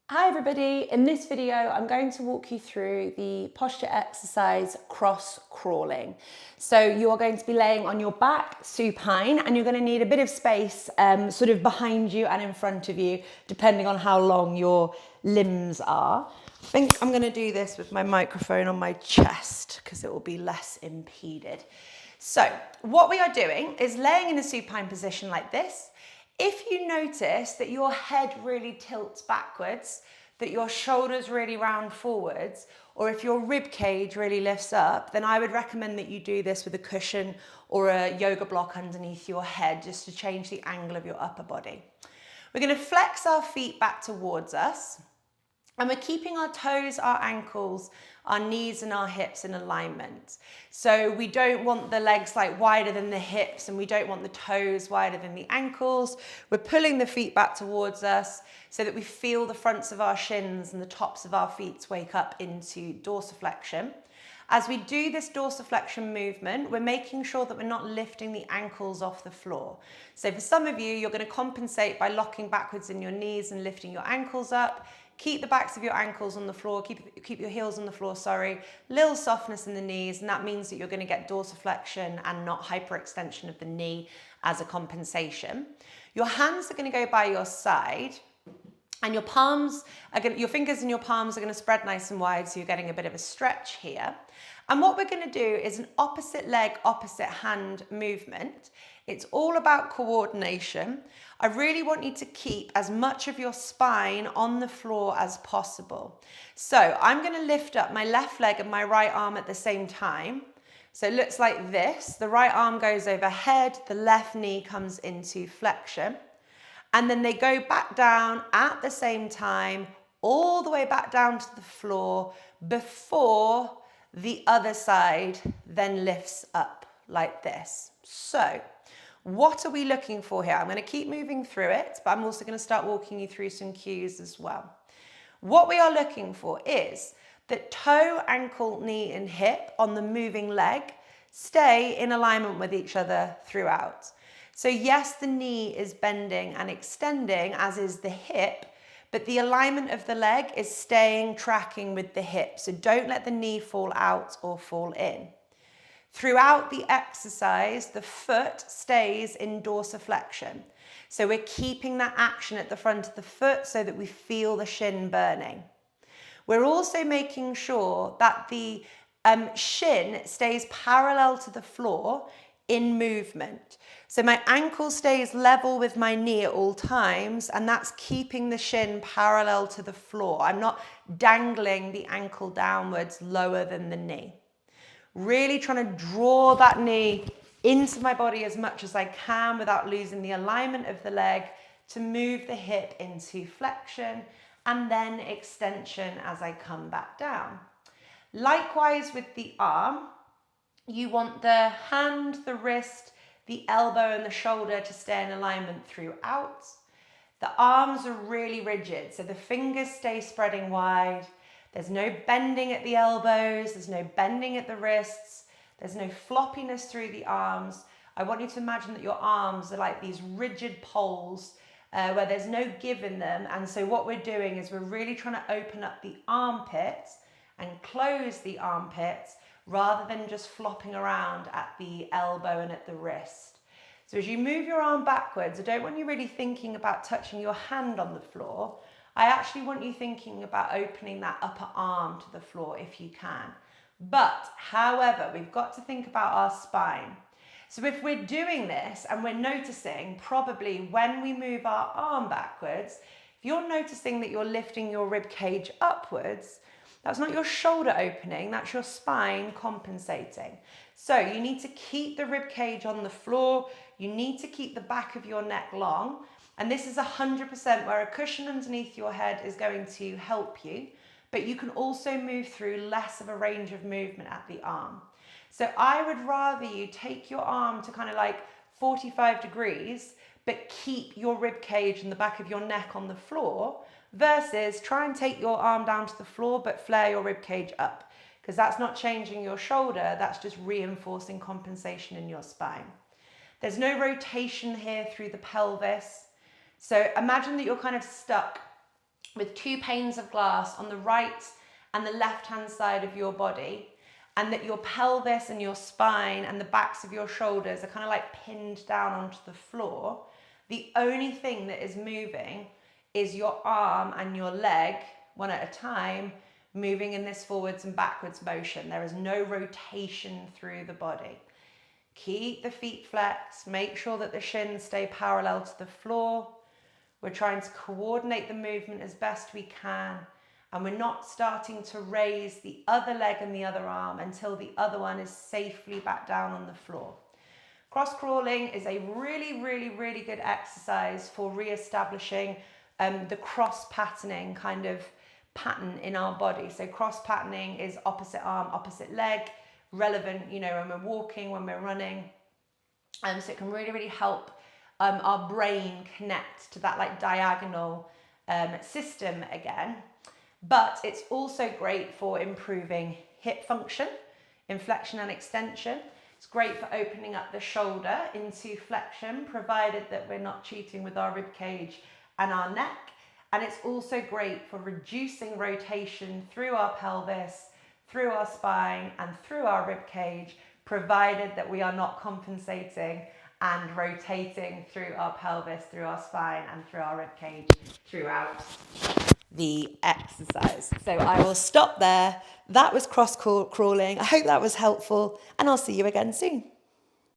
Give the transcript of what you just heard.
Hi everybody, in this video I'm going to walk you through the posture exercise cross crawling. So you are going to be laying on your back supine and you're going to need a bit of space sort of behind you and in front of you depending on how long your limbs are. I think I'm going to do this with my microphone on my chest because it will be less impeded. So what we are doing is laying in a supine position like this. If you notice that your head really tilts backwards, that your shoulders really round forwards, or if your rib cage really lifts up, then I would recommend that you do this with a cushion or a yoga block underneath your head just to change the angle of your upper body. We're going to flex our feet back towards us. And we're keeping our toes, our ankles, our knees and our hips in alignment. So we don't want the legs like wider than the hips and we don't want the toes wider than the ankles. We're pulling the feet back towards us so that we feel the fronts of our shins and the tops of our feet wake up into dorsiflexion. As we do this dorsiflexion movement, we're making sure that we're not lifting the ankles off the floor. So for some of you, you're going to compensate by locking backwards in your knees and lifting your ankles up. Keep the backs of your ankles on the floor, keep your heels on the floor, little softness in the knees, and that means that you're going to get dorsiflexion and not hyperextension of the knee as a compensation. Your hands are going to go by your side, and your fingers and your palms are going to spread nice and wide, so you're getting a bit of a stretch here. And what we're going to do is an opposite leg, opposite hand movement. It's all about coordination. I really want you to keep as much of your spine on the floor as possible. So I'm going to lift up my left leg and my right arm at the same time. So it looks like this. The right arm goes overhead, the left knee comes into flexion. And then they go back down at the same time, all the way back down to the floor before the other side then lifts up like this. So what are we looking for here? I'm going to keep moving through it, but I'm also going to start walking you through some cues as well. What we are looking for is that toe, ankle, knee, and hip on the moving leg stay in alignment with each other throughout. So yes, the knee is bending and extending, as is the hip, but the alignment of the leg is staying tracking with the hip. So don't let the knee fall out or fall in. Throughout the exercise, the foot stays in dorsiflexion. So we're keeping that action at the front of the foot so that we feel the shin burning. We're also making sure that the shin stays parallel to the floor in movement. So my ankle stays level with my knee at all times, and that's keeping the shin parallel to the floor. I'm not dangling the ankle downwards lower than the knee. Really trying to draw that knee into my body as much as I can without losing the alignment of the leg to move the hip into flexion and then extension as I come back down. Likewise with the arm, you want the hand, the wrist, the elbow and the shoulder to stay in alignment throughout. The arms are really rigid, so the fingers stay spreading wide. There's no bending at the elbows, there's no bending at the wrists, there's no floppiness through the arms. I want you to imagine that your arms are like these rigid poles where there's no give in them. And so what we're doing is we're really trying to open up the armpits and close the armpits rather than just flopping around at the elbow and at the wrist. So as you move your arm backwards, I don't want you really thinking about touching your hand on the floor. I actually want you thinking about opening that upper arm to the floor if you can. But, however, we've got to think about our spine. So if we're doing this and we're noticing probably when we move our arm backwards, if you're noticing that you're lifting your rib cage upwards, that's not your shoulder opening, that's your spine compensating. So you need to keep the rib cage on the floor, you need to keep the back of your neck long, and this is 100% where a cushion underneath your head is going to help you, but you can also move through less of a range of movement at the arm. So I would rather you take your arm to kind of like 45 degrees, but keep your rib cage and the back of your neck on the floor, versus try and take your arm down to the floor but flare your rib cage up, because that's not changing your shoulder, that's just reinforcing compensation in your spine. There's no rotation here through the pelvis. So imagine that you're kind of stuck with 2 panes of glass on the right and the left-hand side of your body, and that your pelvis and your spine and the backs of your shoulders are kind of like pinned down onto the floor, the only thing that is moving is your arm and your leg, one at a time, moving in this forwards and backwards motion. There is no rotation through the body. Keep the feet flexed, make sure that the shins stay parallel to the floor. We're trying to coordinate the movement as best we can, and we're not starting to raise the other leg and the other arm until the other one is safely back down on the floor. Cross crawling is a really, really, really good exercise for re-establishing the cross patterning kind of pattern in our body. So cross patterning is opposite arm, opposite leg, relevant, you know, when we're walking, when we're running. So it can really, really help our brain connect to that like diagonal system again. But it's also great for improving hip function, inflection and extension. It's great for opening up the shoulder into flexion, provided that we're not cheating with our rib cage and our neck. And it's also great for reducing rotation through our pelvis, through our spine and through our rib cage, provided that we are not compensating and rotating through our pelvis, through our spine and through our rib cage throughout the exercise. So I will stop there. That was cross crawling. I hope that was helpful, and I'll see you again soon.